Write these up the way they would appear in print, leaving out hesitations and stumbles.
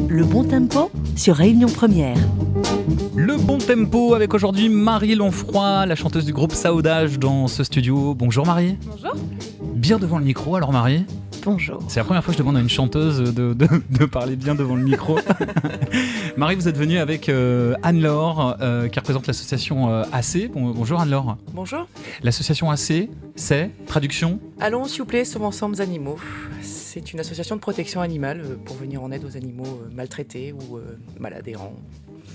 Le bon tempo sur Réunion Première. Le bon tempo avec aujourd'hui Marie Longfroy, la chanteuse du groupe Saudage dans ce studio. Bonjour Marie. Bonjour. Bien devant le micro alors Marie. Bonjour. C'est la première fois que je demande à une chanteuse de parler bien devant le micro. Marie, vous êtes venue avec Anne-Laure qui représente l'association AC. Bonjour Anne-Laure. Bonjour. L'association AC, c'est, traduction ? Allons s'il vous plaît, sauvons ensemble animaux. C'est une association de protection animale pour venir en aide aux animaux maltraités ou malades errants.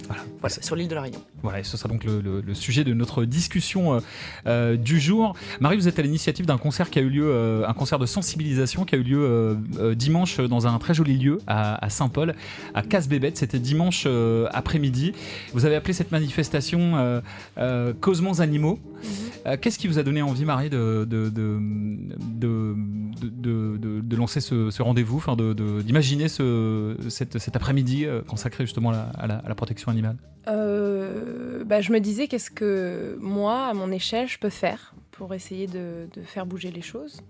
Voilà, sur l'île de la Réunion. Voilà, et ce sera donc le sujet de notre discussion du jour. Marie, vous êtes à l'initiative d'un concert qui a eu lieu, un concert de sensibilisation qui a eu lieu dimanche dans un très joli lieu à Saint-Paul, à Casse-Bébête. C'était dimanche après-midi. Vous avez appelé cette manifestation Causements animaux. Qu'est-ce qui vous a donné envie, Marie, de lancer ce rendez-vous, d'imaginer cet après-midi consacré justement à la protection animale? Je me disais qu'est-ce que moi, à mon échelle, je peux faire pour essayer de faire bouger les choses.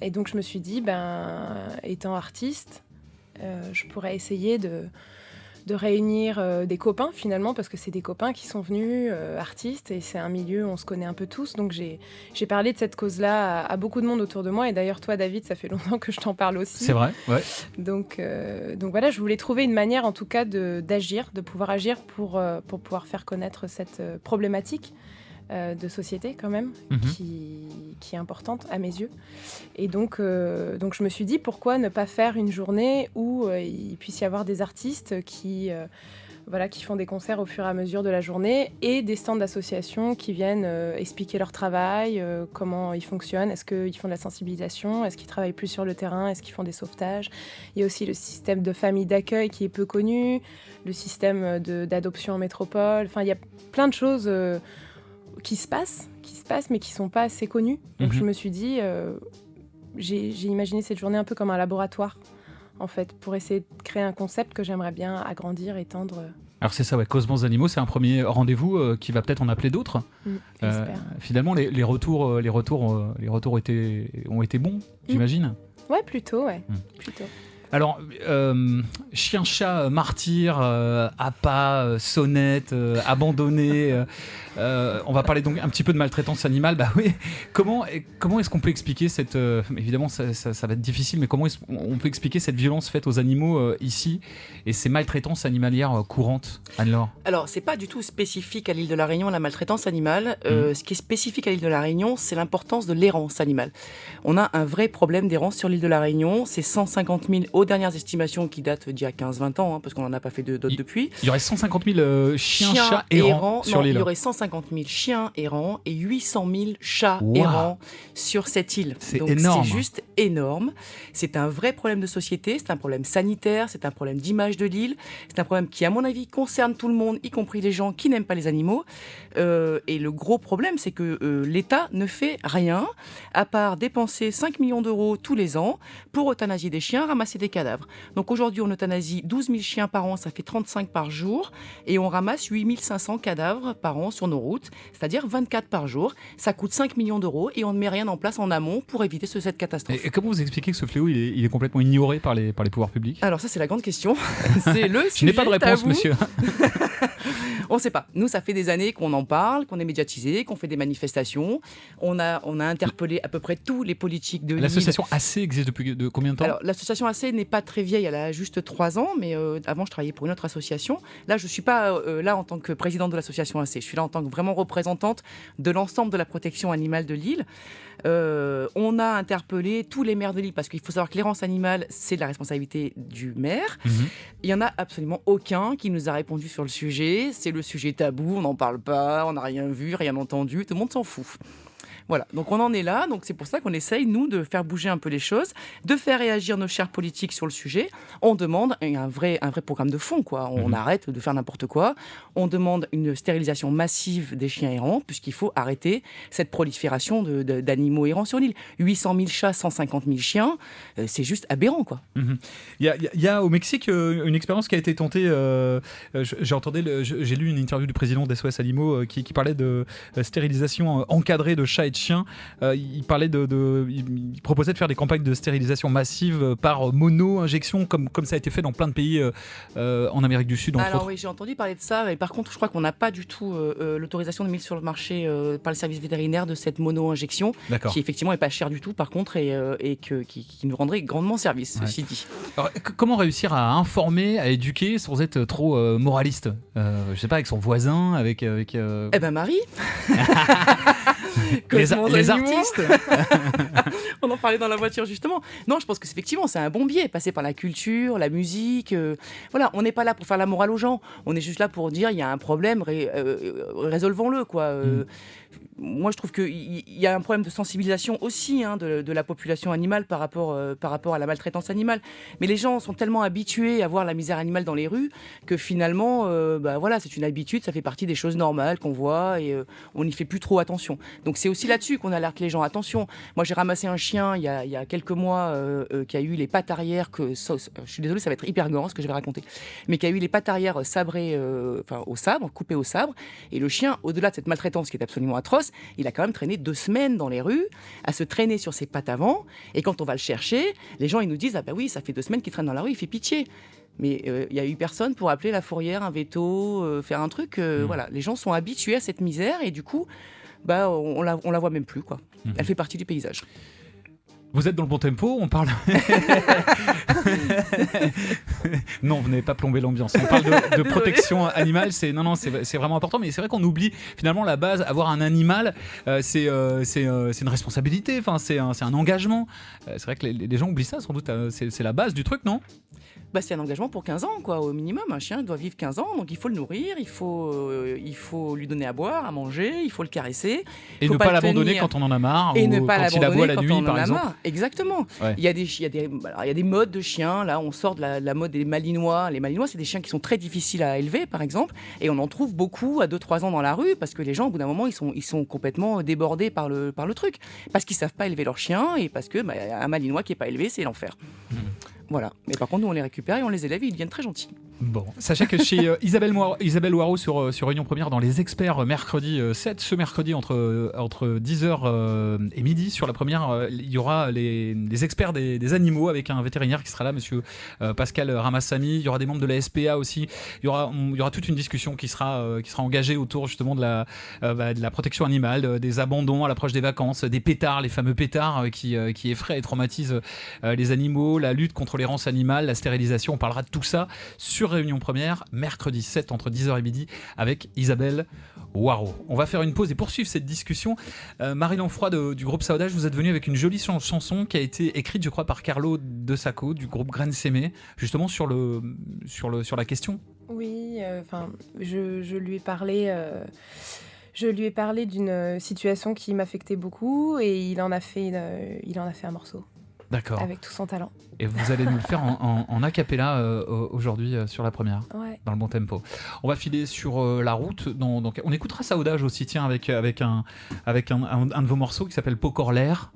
Et donc je me suis dit, étant artiste, je pourrais essayer de réunir des copains finalement, parce que c'est des copains qui sont venus, artistes, et c'est un milieu où on se connaît un peu tous. Donc j'ai parlé de cette cause-là à beaucoup de monde autour de moi, et d'ailleurs toi David, ça fait longtemps que je t'en parle aussi. C'est vrai, ouais. Donc voilà, je voulais trouver une manière en tout cas d'agir, de pouvoir agir pour pouvoir faire connaître cette problématique de société quand même, qui est importante à mes yeux. Et donc je me suis dit, pourquoi ne pas faire une journée où il puisse y avoir des artistes qui font des concerts au fur et à mesure de la journée, et des stands d'associations qui viennent expliquer leur travail, comment ils fonctionnent, est-ce qu'ils font de la sensibilisation, est-ce qu'ils travaillent plus sur le terrain, est-ce qu'ils font des sauvetages. Il y a aussi le système de famille d'accueil qui est peu connu, le système d'adoption en métropole. Enfin, il y a plein de choses qui se passent, mais qui ne sont pas assez connues. Donc je me suis dit, j'ai imaginé cette journée un peu comme un laboratoire, en fait, pour essayer de créer un concept que j'aimerais bien agrandir, étendre. Alors c'est ça, ouais, Causements animaux, c'est un premier rendez-vous qui va peut-être en appeler d'autres. Finalement, les retours ont été bons, j'imagine. Ouais, plutôt. Plutôt. Alors, chien, chat, martyr, appât, sonnette, abandonné. On va parler donc un petit peu de maltraitance animale. Bah oui. Comment est-ce qu'on peut expliquer cette... évidemment, ça va être difficile, mais comment on peut expliquer cette violence faite aux animaux ici, et ces maltraitances animalières courantes, Anne-Laure? Alors, c'est pas du tout spécifique à l'île de la Réunion, la maltraitance animale. Ce qui est spécifique à l'île de la Réunion, c'est l'importance de l'errance animale. On a un vrai problème d'errance sur l'île de la Réunion. C'est 150 000 aux dernières estimations qui datent d'il y a 15-20 ans, parce qu'on n'en a pas fait d'autres depuis. Il y aurait 150 000 chiens, chats errants sur l'île. Il y aurait 150 000 chiens errants et 800 000 chats errants sur cette île. C'est donc énorme. C'est juste énorme. C'est un vrai problème de société, c'est un problème sanitaire, c'est un problème d'image de l'île, c'est un problème qui, à mon avis, concerne tout le monde, y compris les gens qui n'aiment pas les animaux. Et le gros problème, c'est que l'État ne fait rien, à part dépenser 5 millions d'euros tous les ans pour euthanasier des chiens, ramasser des cadavres. Donc aujourd'hui, on euthanasie 12 000 chiens par an, ça fait 35 par jour, et on ramasse 8 500 cadavres par an sur nos routes, c'est-à-dire 24 par jour. Ça coûte 5 millions d'euros et on ne met rien en place en amont pour éviter cette catastrophe. Et comment vous expliquez que ce fléau, il est complètement ignoré par les pouvoirs publics? Alors ça, c'est la grande question. C'est le sujet. Je n'ai pas de réponse, tabou. monsieur. On ne sait pas. Nous, ça fait des années qu'on en parle, qu'on est médiatisé, qu'on fait des manifestations. On a interpellé à peu près tous les politiques de l'île. L'association AC existe depuis combien de temps? Alors, l'association AC n'est pas très vieille, elle a juste 3 ans, mais avant, je travaillais pour une autre association. Là, je ne suis pas là en tant que présidente de l'association AC. Je suis là en tant que vraiment représentante de l'ensemble de la protection animale de l'île. On a interpellé tous les maires de l'île, parce qu'il faut savoir que l'errance animale, c'est de la responsabilité du maire. Il n'y en a absolument aucun qui nous a répondu sur le sujet. C'est le sujet tabou, on n'en parle pas, on n'a rien vu, rien entendu, tout le monde s'en fout. Voilà, donc on en est là, donc c'est pour ça qu'on essaye, nous, de faire bouger un peu les choses, de faire réagir nos chers politiques sur le sujet. On demande un vrai programme de fond, quoi. On arrête de faire n'importe quoi. On demande une stérilisation massive des chiens errants, puisqu'il faut arrêter cette prolifération d'animaux errants sur l'île. 800 000 chats, 150 000 chiens, c'est juste aberrant, quoi. Il y a au Mexique une expérience qui a été tentée. J'ai lu une interview du président d'SOS Animaux qui parlait de stérilisation encadrée de chats et de chiens. Il parlait il proposait de faire des campagnes de stérilisation massive par mono-injection, comme ça a été fait dans plein de pays en Amérique du Sud. Alors oui, j'ai entendu parler de ça, mais par contre, je crois qu'on n'a pas du tout l'autorisation de mise sur le marché par le service vétérinaire de cette mono-injection, qui effectivement n'est pas chère du tout, par contre, et qui nous rendrait grandement service, ceci dit. Alors, comment réussir à informer, à éduquer sans être trop moraliste, je sais pas, avec son voisin, avec Eh ben Marie les artistes. On en parlait dans la voiture justement. Non, je pense que effectivement c'est un bon biais, passer par la culture, la musique. Voilà, on n'est pas là pour faire la morale aux gens. On est juste là pour dire il y a un problème, résolvons-le quoi. Moi, je trouve qu'il y a un problème de sensibilisation aussi de la population animale par rapport à la maltraitance animale. Mais les gens sont tellement habitués à voir la misère animale dans les rues que finalement, voilà, c'est une habitude, ça fait partie des choses normales qu'on voit et on n'y fait plus trop attention. Donc c'est aussi là-dessus qu'on alerte les gens. Attention, moi j'ai ramassé un chien il y a quelques mois qui a eu les pattes arrière, je suis désolée, ça va être hyper gore ce que je vais raconter, mais qui a eu les pattes arrière sabrées, au sabre, coupées au sabre. Et le chien, au-delà de cette maltraitance qui est absolument atroce, il a quand même traîné 2 semaines dans les rues, à se traîner sur ses pattes avant. Et quand on va le chercher, les gens ils nous disent ah bah oui, ça fait 2 semaines qu'il traîne dans la rue, il fait pitié. Mais il y a eu personne pour appeler la fourrière, un veto, faire un truc. Voilà, les gens sont habitués à cette misère et du coup, on la voit même plus quoi. Elle fait partie du paysage. Vous êtes dans le bon tempo, on parle... Non, vous n'avez pas plombé l'ambiance. On parle de protection animale, c'est vraiment important, mais c'est vrai qu'on oublie finalement la base. Avoir un animal, c'est une responsabilité, enfin, c'est un engagement. C'est vrai que les gens oublient ça, sans doute, c'est la base du truc, non ? C'est un engagement pour 15 ans, quoi, au minimum. Un chien doit vivre 15 ans, donc il faut le nourrir, il faut lui donner à boire, à manger, il faut le caresser. Et ne pas l'abandonner quand on en a marre, et ou ne pas quand il aboie la nuit, par exemple. Exactement. Ouais. Il y a des modes de chiens. Là, on sort de la mode des Malinois. Les Malinois, c'est des chiens qui sont très difficiles à élever, par exemple. Et on en trouve beaucoup à 2-3 ans dans la rue, parce que les gens, au bout d'un moment, ils sont complètement débordés par le truc. Parce qu'ils ne savent pas élever leur chien, et parce que un Malinois qui n'est pas élevé, c'est l'enfer. Voilà. Mais par contre, nous, on les récupère et on les élève et ils deviennent très gentils. Bon, sachez que chez Isabelle Waro sur Réunion Première, dans Les Experts, mercredi 7, ce mercredi entre 10h et midi, sur la première, il y aura les experts des animaux avec un vétérinaire qui sera là, monsieur Pascal Ramassamy. Il y aura des membres de la SPA aussi. Il y aura toute une discussion qui sera engagée autour justement de la protection animale, des abandons à l'approche des vacances, des pétards, les fameux pétards qui effraient et traumatisent les animaux, la lutte contre l'errance animale, la stérilisation. On parlera de tout ça sur Réunion Première, mercredi 7 entre 10h et midi avec Isabelle Waro. On va faire une pause et poursuivre cette discussion. Marie Lanfroy du groupe Saudage, vous êtes venue avec une jolie chanson qui a été écrite, je crois, par Carlo De Sacco du groupe Graines Sémées, justement sur la question. Oui, je lui ai parlé. Je lui ai parlé d'une situation qui m'affectait beaucoup et il en a fait un morceau. D'accord. Avec tout son talent. Et vous allez nous le faire en a cappella aujourd'hui sur la première, dans le bon tempo. On va filer sur la route. On écoutera Saudage aussi, tiens, avec un de vos morceaux qui s'appelle Pocorlaire.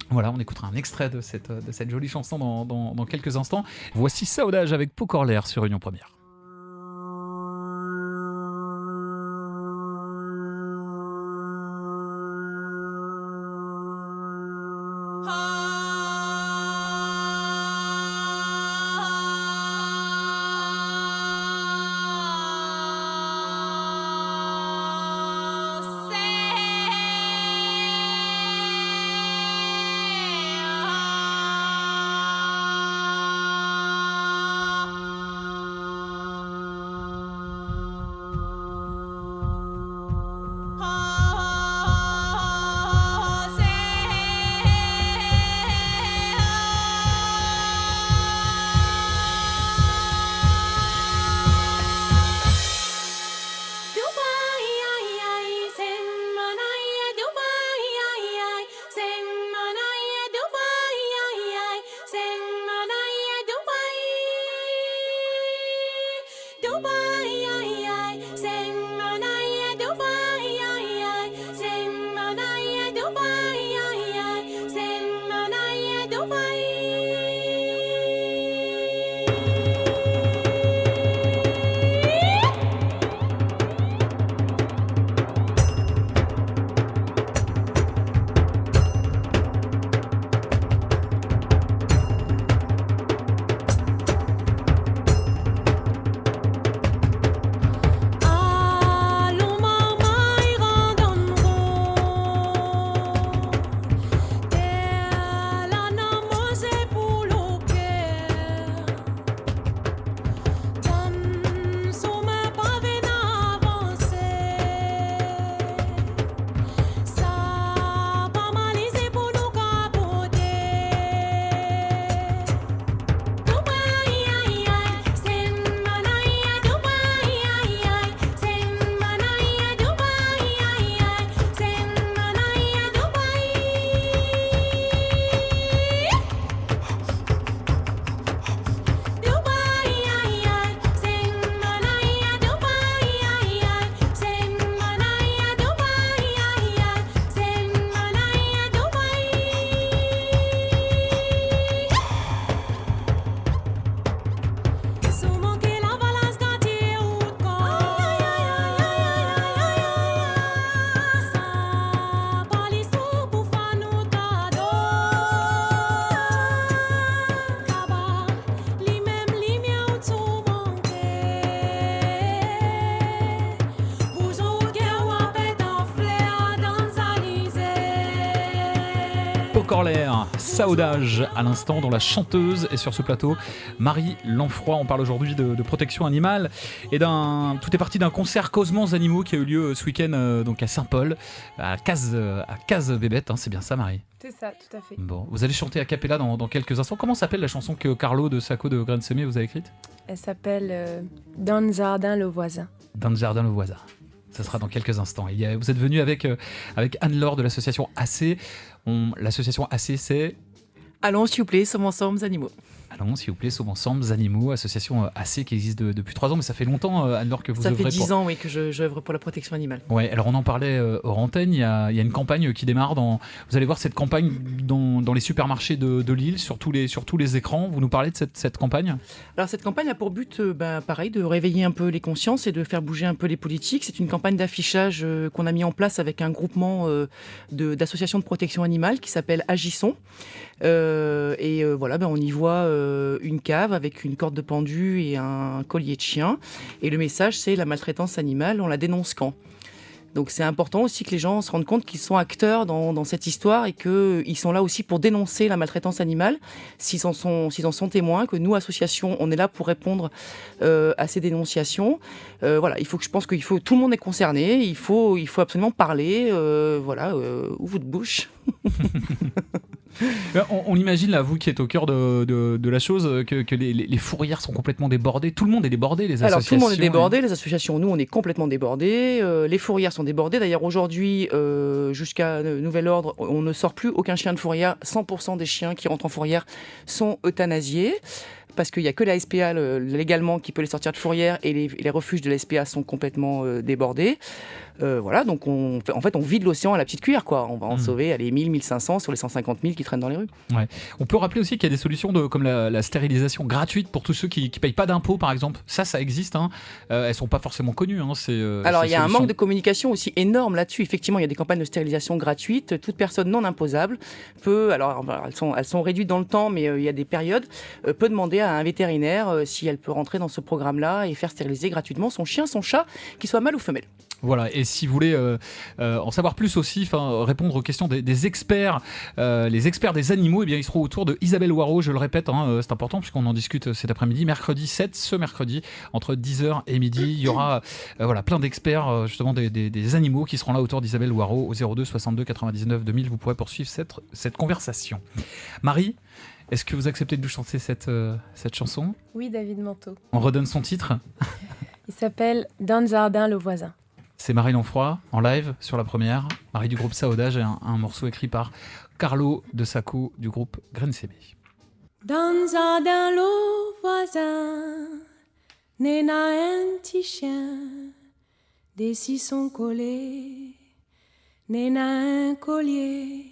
Voilà, on écoutera un extrait de cette jolie chanson dans quelques instants. Voici Saudage avec Pocorlaire sur Réunion Première. encore l'air. Saudage à l'instant, dont la chanteuse est sur ce plateau, Marie Lanfroy. On parle aujourd'hui de protection animale et tout est parti d'un concert Causements Animaux qui a eu lieu ce week-end donc à Saint-Paul, à Cazes-Bébête, hein, c'est bien ça, Marie? C'est ça, tout à fait. Bon, vous allez chanter a cappella dans quelques instants. Comment s'appelle la chanson que Carlo de Sacco de Graine-Semée vous a écrite? Elle s'appelle Dans le jardin le voisin. Dans le jardin le voisin. Ça sera dans quelques instants. Vous êtes venu avec Anne-Laure de l'association AC. L'association AC, c'est... Allons, s'il vous plaît, sommes ensemble animaux. Allons, s'il vous plaît, Sauve Ensemble Animaux, association AC qui existe depuis 3 ans, mais ça fait longtemps, Anne-Laure, que vous œuvrez. Ça fait 10 ans, oui, que j'œuvre pour la protection animale. Ouais, alors on en parlait hors antenne, il y a une campagne qui démarre vous allez voir cette campagne dans les supermarchés de Lille, sur tous les écrans. Vous nous parlez de cette campagne? Alors cette campagne a pour but, pareil, de réveiller un peu les consciences et de faire bouger un peu les politiques. C'est une campagne d'affichage qu'on a mis en place avec un groupement d'associations de protection animale qui s'appelle Agissons. Voilà, on y voit une cave avec une corde de pendu et un collier de chien. Et le message, c'est la maltraitance animale, on la dénonce quand? Donc c'est important aussi que les gens se rendent compte qu'ils sont acteurs dans cette histoire et qu'ils sont là aussi pour dénoncer la maltraitance animale, s'ils en sont témoins, que nous, associations, on est là pour répondre à ces dénonciations. Voilà, je pense qu'il faut, tout le monde est concerné, il faut absolument parler, ouvrez votre bouche. On imagine là, vous qui êtes au cœur de la chose, que les fourrières sont complètement débordées. Tout le monde est débordé, les associations. Alors tout le monde est débordé, les associations, nous on est complètement débordés. Les fourrières sont débordées. D'ailleurs aujourd'hui, jusqu'à nouvel ordre, on ne sort plus aucun chien de fourrière. 100% des chiens qui rentrent en fourrière sont euthanasiés. Parce qu'il n'y a que la SPA légalement qui peut les sortir de fourrière et les refuges de la SPA sont complètement débordés. Voilà, donc on vide l'océan à la petite cuillère, quoi. On va en sauver 1000, 1500 sur les 150 000 qui traînent dans les rues. Ouais. On peut rappeler aussi qu'il y a des solutions comme la stérilisation gratuite pour tous ceux qui ne payent pas d'impôts, par exemple. Ça existe. Hein. Elles ne sont pas forcément connues. Hein, alors, il y a un manque de communication aussi énorme là-dessus. Effectivement, il y a des campagnes de stérilisation gratuites. Toute personne non imposable peut, alors elles sont réduites dans le temps, mais il y a des périodes, peut demander à un vétérinaire si elle peut rentrer dans ce programme-là et faire stériliser gratuitement son chien, son chat, qu'il soit mâle ou femelle. Voilà, et si vous voulez en savoir plus aussi, répondre aux questions des experts, les experts des animaux, eh bien, ils seront autour de Isabelle Waro, je le répète, c'est important puisqu'on en discute cet après-midi, ce mercredi, entre 10h et midi. Il y aura plein d'experts justement des animaux qui seront là autour d'Isabelle Waro au 02 62 99 2000. Vous pourrez poursuivre cette conversation. Marie, est-ce que vous acceptez de nous chanter cette chanson? Oui, David Manteau. On redonne son titre. Il s'appelle Dans le jardin le voisin. C'est Marie Lanfroy en live sur la première. Marie du groupe Saudage et un morceau écrit par Carlo de Sacco du groupe Graine-Semée. Dans le jardin le voisin, Néna un petit chien, des sissons collés, Néna un collier.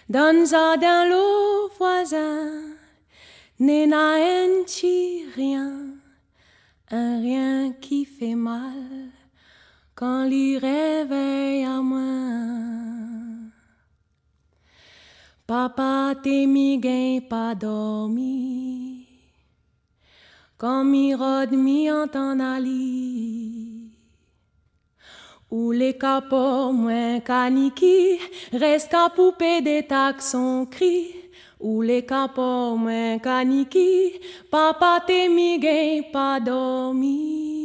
Dans le jardin le voisin, Néna un petit rien, un rien qui fait mal. Quand l'y réveille à moi, papa t'es mi gain pas dormi, quand mi rod mi entend ali, ou les capots moins caniki, reste à poupée des taxons cri, ou les capots moins caniki, papa t'es mi gain pas dormi.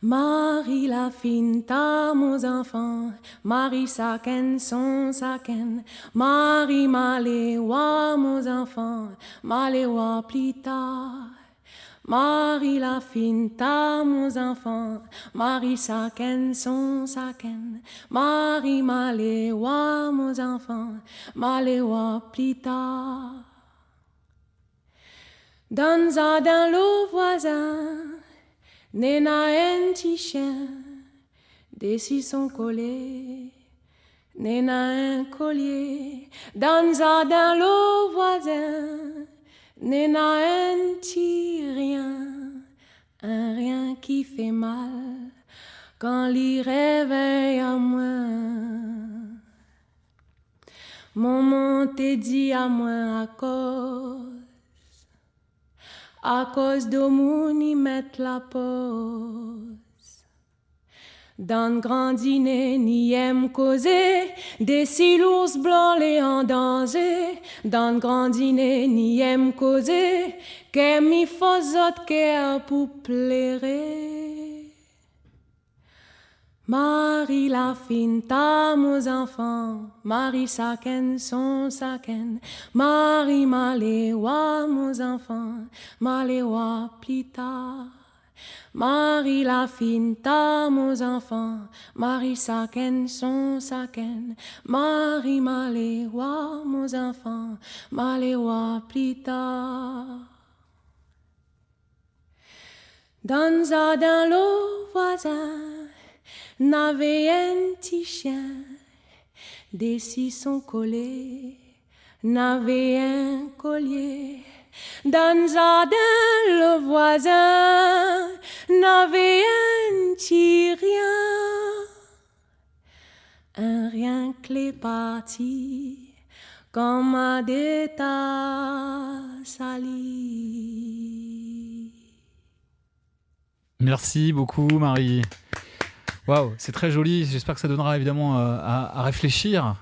Marie la fine, ta mon enfant, Marie saken son saken, Marie maléwa mon enfant, maléwa plus tard. Marie la fine, ta mon enfant, Marie saken son saken, Marie maléwa mon enfant, maléwa plus tard. Dans le jardin le voisin, Néna un petit chien, des sissons collés, Néna un collier, dans le jardin le voisin, Néna un petit rien, un rien qui fait mal, quand l'y réveille à moi. Maman t'a dit à moi à cause de mon y mettre la pause. Dans le grand dîner, ni aime causer, des silours blancs les en danger. Dans le grand dîner, ni aime causer, qu'est mi fausot qu'est pour plaire. Marie la fine tame aux enfants, Marie saken son saken, Marie maléwa aux enfants, maléwa plus tard. Marie la fine tame aux enfants, Marie saken son saken, Marie maléwa aux enfants, maléwa plus tard. Dans le voisin, n'avait un petit chien, des sissons collés, n'avait un collier. Dans le jardin, le voisin n'avait un petit rien, un rien clé parti, comme à des tas salis. Merci beaucoup, Marie. Waouh, c'est très joli. J'espère que ça donnera évidemment à réfléchir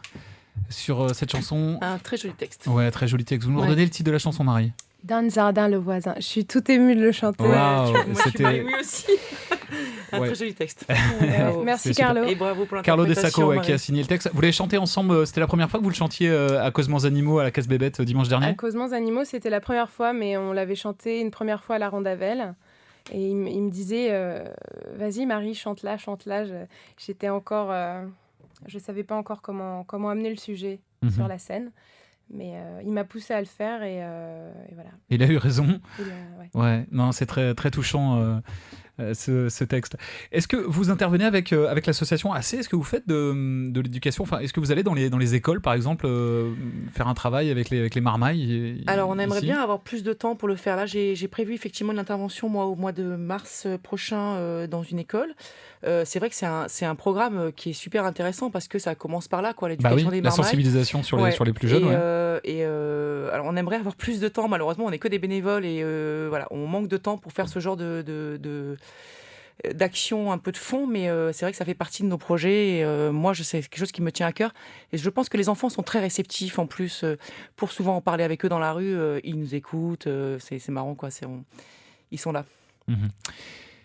sur cette chanson. Un très joli texte. Ouais, très joli texte. Vous nous redonnez le titre de la chanson, Marie? Dans le jardin, le voisin. Je suis tout émue de le chanter. Waouh, Moi, je suis pas émue aussi. Un très joli texte. Merci, Carlo. Et bravo pour Carlo l'interprétation. De Sacco qui a signé le texte. Vous l'avez chanté ensemble. C'était la première fois que vous le chantiez à Cosmans Animaux à la Casse Bébête dimanche dernier? À Cosmans Animaux, c'était la première fois, mais on l'avait chanté une première fois à la Rondavel. Et il me disait, vas-y Marie, chante-la. J'étais encore, je savais pas encore comment amener le sujet sur la scène, mais il m'a poussé à le faire et voilà. Il a eu raison. Ouais. Non, c'est très très touchant. Ce texte. Est-ce que vous intervenez avec l'association AC? Est-ce que vous faites de l'éducation? Enfin, est-ce que vous allez dans les écoles, par exemple, faire un travail avec les marmailles Alors, on aimerait ici bien avoir plus de temps pour le faire. Là, j'ai prévu effectivement une intervention, moi, au mois de mars prochain dans une école. C'est vrai que c'est un programme qui est super intéressant parce que ça commence par là, quoi, l'éducation des la marmailles. sensibilisation sur les plus jeunes. Alors, on aimerait avoir plus de temps. Malheureusement, on n'est que des bénévoles et voilà, on manque de temps pour faire ce genre d'action un peu de fond, mais c'est vrai que ça fait partie de nos projets et moi c'est quelque chose qui me tient à cœur et je pense que les enfants sont très réceptifs en plus pour souvent en parler avec eux dans la rue, ils nous écoutent, c'est marrant quoi, ils sont là.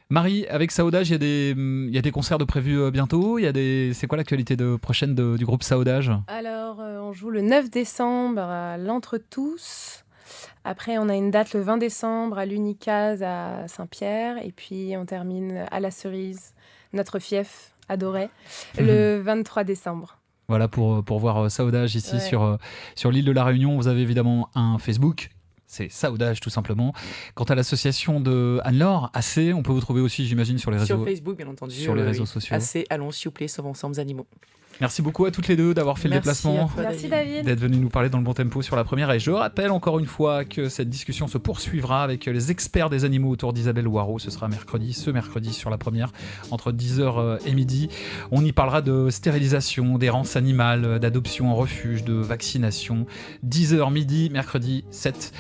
Marie, avec Saudage, il y a des concerts de prévus bientôt. C'est quoi l'actualité prochaine du groupe Saudage? Alors on joue le 9 décembre à l'Entre-Tous. Après, on a une date le 20 décembre à l'Unicase à Saint-Pierre. Et puis, on termine à La Cerise, notre fief adoré, le 23 décembre. Voilà, pour voir Saudage ici sur l'île de la Réunion. Vous avez évidemment un Facebook. C'est Saudage, tout simplement. Quant à l'association de Anne-Laure, AC, on peut vous trouver aussi, j'imagine, sur les réseaux. Sur Facebook, bien entendu. Sur les réseaux sociaux. AC, allons, s'il vous plaît, sauvons ensemble animaux. Merci beaucoup à toutes les deux d'avoir fait le déplacement. Merci David. D'être venu nous parler dans le bon tempo sur la première. Et je rappelle encore une fois que cette discussion se poursuivra avec les experts des animaux autour d'Isabelle Loireau. Ce sera ce mercredi sur la première, entre 10h et midi. On y parlera de stérilisation, d'errance animale, d'adoption en refuge, de vaccination. 10h midi, mercredi 7.